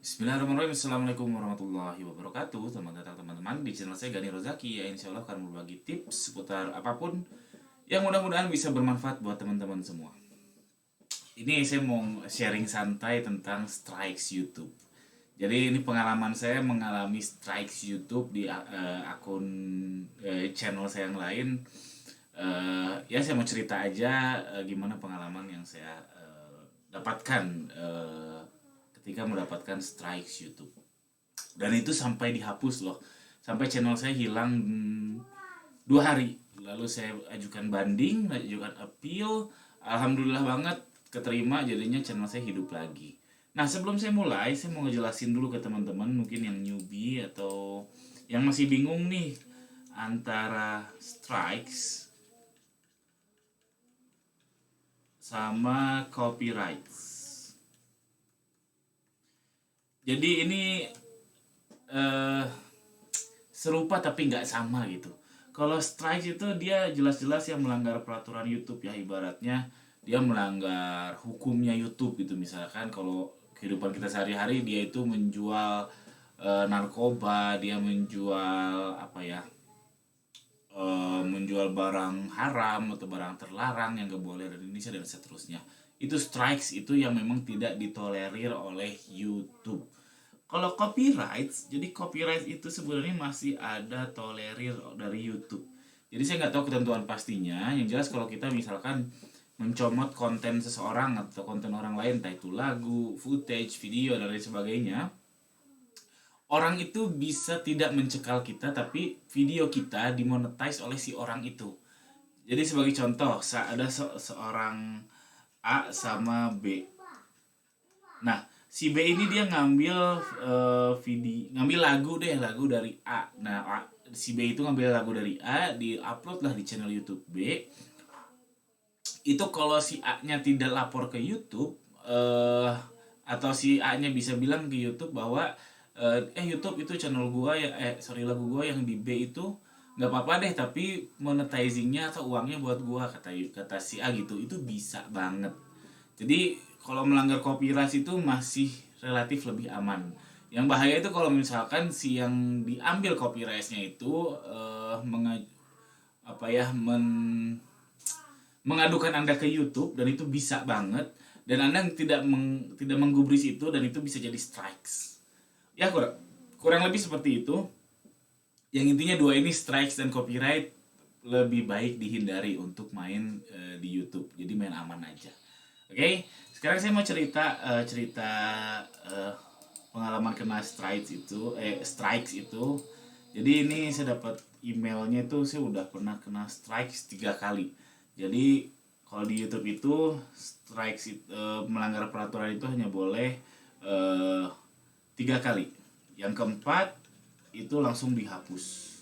Bismillahirrahmanirrahim. Assalamualaikum warahmatullahi wabarakatuh. Selamat datang teman-teman di channel saya Gani Rozaki. Ya, insya Allah akan berbagi tips seputar apapun yang mudah-mudahan bisa bermanfaat buat teman-teman semua. Ini saya mau sharing santai tentang strikes YouTube. Jadi ini pengalaman saya mengalami strikes YouTube di akun channel saya yang lain. Ya saya mau cerita aja gimana pengalaman yang saya dapatkan ketika mendapatkan strikes YouTube. Dan itu sampai dihapus loh, sampai channel saya hilang 2 hari. Lalu saya ajukan banding, ajukan appeal, alhamdulillah banget keterima, jadinya channel saya hidup lagi. Nah, sebelum saya mulai, saya mau ngejelasin dulu ke teman-teman mungkin yang newbie atau yang masih bingung nih antara strikes sama copyrights. Jadi ini eh, serupa tapi nggak sama gitu. Kalau strike itu dia jelas-jelas yang melanggar peraturan YouTube ya, ibaratnya dia melanggar hukumnya YouTube gitu. Misalkan kalau kehidupan kita sehari-hari dia itu menjual narkoba, dia menjual apa ya, menjual barang haram atau barang terlarang yang gak boleh di Indonesia dan seterusnya. Itu strikes, itu yang memang tidak ditolerir oleh YouTube. Kalau copyright, jadi copyright itu sebenarnya masih ada tolerir dari YouTube. Jadi saya nggak tahu ketentuan pastinya. Yang jelas kalau kita misalkan mencomot konten seseorang atau konten orang lain, entah itu lagu, footage, video dan lain sebagainya, orang itu bisa tidak mencekal kita, tapi video kita dimonetize oleh si orang itu. Jadi sebagai contoh, ada seorang A sama B. Nah, si B ini dia ngambil video, ngambil lagu dari A. Nah, si B itu ngambil lagu dari A, diupload lah di channel YouTube B. Itu kalau si A-nya tidak lapor ke YouTube, atau si A-nya bisa bilang ke YouTube bahwa YouTube itu channel gua ya, lagu gua yang di B itu nggak apa-apa deh, tapi monetizingnya atau uangnya buat gua, kata si A gitu, itu bisa banget. Jadi kalau melanggar copyright itu masih relatif lebih aman. Yang bahaya itu kalau misalkan si yang diambil copyrightnya itu apa ya, mengadukan Anda ke YouTube, dan itu bisa banget, dan Anda tidak menggubris itu, dan itu bisa jadi strikes. Ya kurang lebih seperti itu. Yang intinya dua ini, strikes dan copyright, lebih baik dihindari untuk main di YouTube. Jadi main aman aja. Oke, sekarang saya mau cerita pengalaman kena strikes itu. Jadi ini saya dapat emailnya itu, saya udah pernah kena strikes 3 kali. Jadi kalau di YouTube itu strikes melanggar peraturan itu hanya boleh 3 kali. Yang keempat itu langsung dihapus.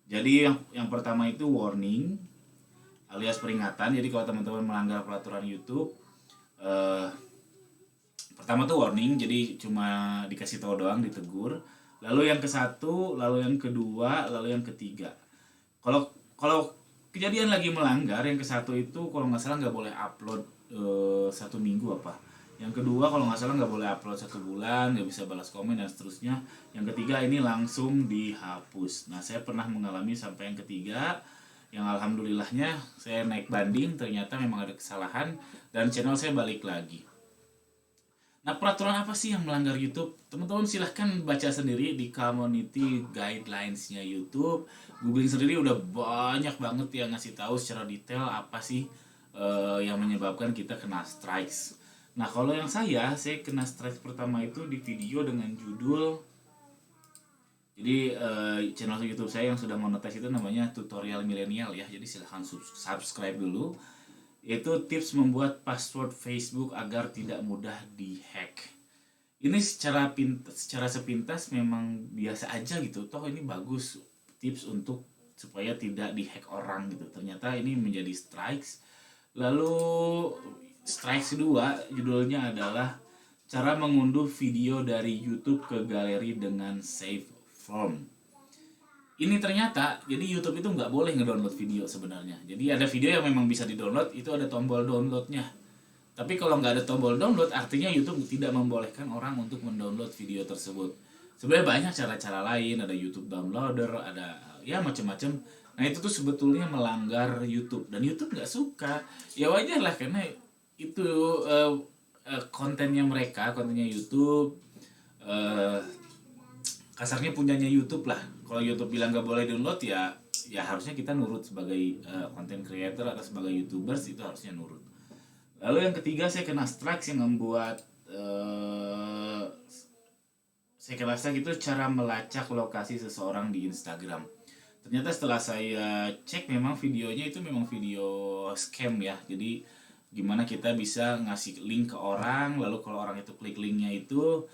Jadi yang pertama itu warning alias peringatan. Jadi kalau teman-teman melanggar peraturan YouTube, pertama tuh warning, jadi cuma dikasih tahu doang, ditegur. Lalu yang ke-1, lalu yang kedua, lalu yang ketiga. Kalau kejadian lagi melanggar, yang ke-1 itu kalau nggak salah nggak boleh upload 1 minggu apa. Yang kedua kalau nggak salah nggak boleh upload 1 bulan, nggak bisa balas komen dan seterusnya. Yang ketiga ini langsung dihapus. Nah, saya pernah mengalami sampai yang ketiga, yang alhamdulillahnya saya naik banding, ternyata memang ada kesalahan dan channel saya balik lagi. Nah, peraturan apa sih yang melanggar YouTube? Teman-teman silahkan baca sendiri di community guidelines-nya YouTube. Googling sendiri udah banyak banget yang ngasih tahu secara detail apa sih yang menyebabkan kita kena strikes. Nah, kalau yang saya kena strikes pertama itu di video dengan judul, jadi channel YouTube saya yang sudah monetize itu namanya Tutorial Milenial ya. Jadi silahkan subscribe dulu. Yaitu tips membuat password Facebook agar tidak mudah dihack. Ini secara sepintas memang biasa aja gitu. Toh ini bagus tips untuk supaya tidak dihack orang gitu. Ternyata ini menjadi strikes. Lalu strikes kedua judulnya adalah cara mengunduh video dari YouTube ke galeri dengan save from. Ini ternyata, jadi YouTube itu nggak boleh ngedownload video sebenarnya. Jadi ada video yang memang bisa didownload, itu ada tombol downloadnya. Tapi kalau nggak ada tombol download, artinya YouTube tidak membolehkan orang untuk mendownload video tersebut. Sebenarnya banyak cara-cara lain, ada YouTube downloader, ada ya macam-macam. Nah itu tuh sebetulnya melanggar YouTube dan YouTube nggak suka. Ya wajar lah karena itu eh, kontennya mereka, kontennya YouTube. eh, Kasarnya punyanya YouTube lah. Kalau YouTube bilang nggak boleh download ya ya harusnya kita nurut sebagai content creator atau sebagai YouTubers, itu harusnya nurut. Lalu yang ketiga saya kena strike yang membuat saya kena strike itu cara melacak lokasi seseorang di Instagram. Ternyata setelah saya cek memang videonya itu memang video scam ya. Jadi gimana kita bisa ngasih link ke orang, lalu kalau orang itu klik linknya itu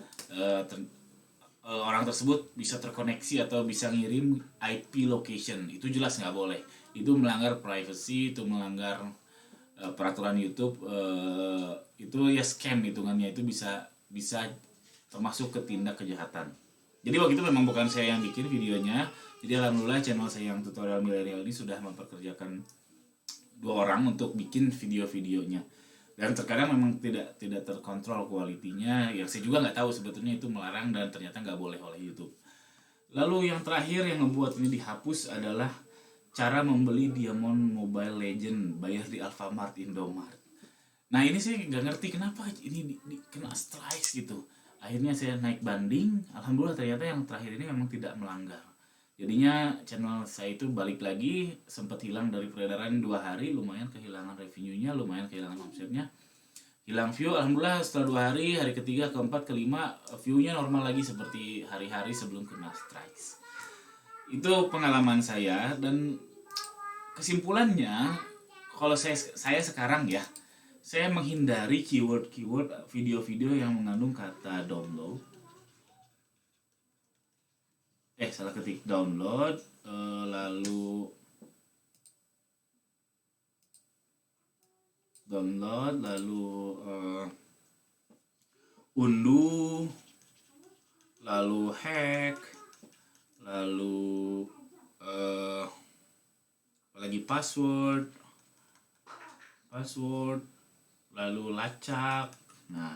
orang tersebut bisa terkoneksi atau bisa ngirim IP location. Itu jelas nggak boleh. Itu melanggar privacy, itu melanggar peraturan YouTube. Itu ya scam hitungannya, itu bisa bisa termasuk ke tindak kejahatan. Jadi waktu itu memang bukan saya yang bikin videonya. Jadi alhamdulillah channel saya yang tutorial milenial ini sudah memperkerjakan 2 orang untuk bikin video-videonya. Dan terkadang memang tidak terkontrol kualitinya. Yang saya juga nggak tahu sebetulnya itu melarang dan ternyata nggak boleh oleh YouTube. Lalu yang terakhir yang membuat ini dihapus adalah cara membeli Diamond Mobile Legend bayar di Alfamart, Indomart. Nah ini sih nggak ngerti kenapa ini kena strikes gitu. Akhirnya saya naik banding, alhamdulillah ternyata yang terakhir ini memang tidak melanggar. Jadinya channel saya itu balik lagi, sempat hilang dari peredaran 2 hari, lumayan kehilangan revenue-nya, lumayan kehilangan omsetnya, hilang view. Alhamdulillah setelah 2 hari, hari ketiga, keempat, kelima, view-nya normal lagi seperti hari-hari sebelum kena strikes. Itu pengalaman saya dan kesimpulannya, kalau saya sekarang ya, saya menghindari keyword-keyword video-video yang mengandung kata download. Salah ketik download, lalu unduh, lalu hack, lalu apalagi password, lalu lacak. Nah,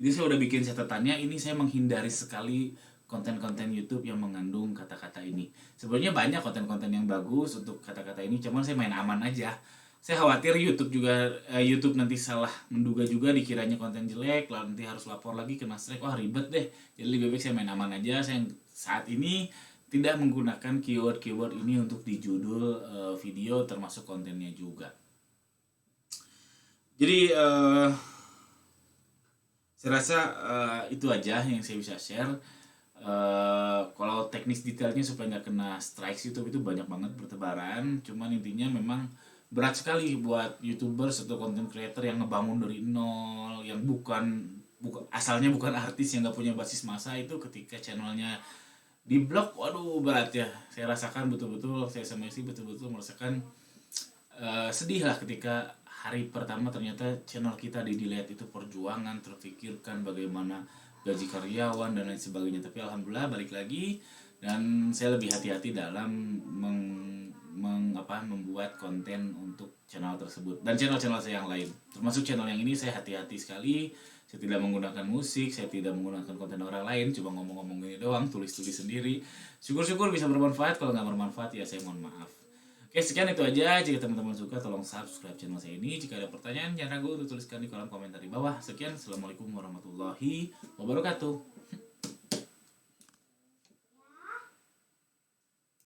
jadi saya udah bikin catatannya. Ini saya menghindari sekali konten-konten YouTube yang mengandung kata-kata ini. Sebenarnya banyak konten-konten yang bagus untuk kata-kata ini, cuman saya main aman aja. Saya khawatir YouTube nanti salah menduga juga, dikiranya konten jelek, lalu nanti harus lapor lagi kena strike. Wah ribet deh. Jadi lebih baik saya main aman aja. Saya saat ini tidak menggunakan keyword-keyword ini untuk di judul video termasuk kontennya juga. Jadi saya rasa itu aja yang saya bisa share. Kalau teknis detailnya supaya nggak kena strikes YouTube itu banyak banget bertebaran. Cuman intinya memang berat sekali buat YouTubers atau content creator yang ngebangun dari nol, yang asalnya bukan artis, yang nggak punya basis massa, itu ketika channelnya di blok, waduh berat ya. Saya rasakan betul-betul, saya sama istri betul-betul merasakan sedih lah ketika hari pertama ternyata channel kita di-delete. Itu perjuangan, terpikirkan bagaimana gaji karyawan dan lain sebagainya. Tapi alhamdulillah balik lagi, dan saya lebih hati-hati dalam membuat konten untuk channel tersebut dan channel-channel saya yang lain. Termasuk channel yang ini saya hati-hati sekali. Saya tidak menggunakan musik, saya tidak menggunakan konten orang lain, cuma ngomong-ngomong ini doang, tulis-tulis sendiri. Syukur-syukur bisa bermanfaat, kalau nggak bermanfaat ya saya mohon maaf. Oke, sekian itu aja. Jika teman-teman suka, tolong subscribe channel saya ini. Jika ada pertanyaan, jangan ragu untuk tuliskan di kolom komentar di bawah. Sekian, assalamualaikum warahmatullahi wabarakatuh.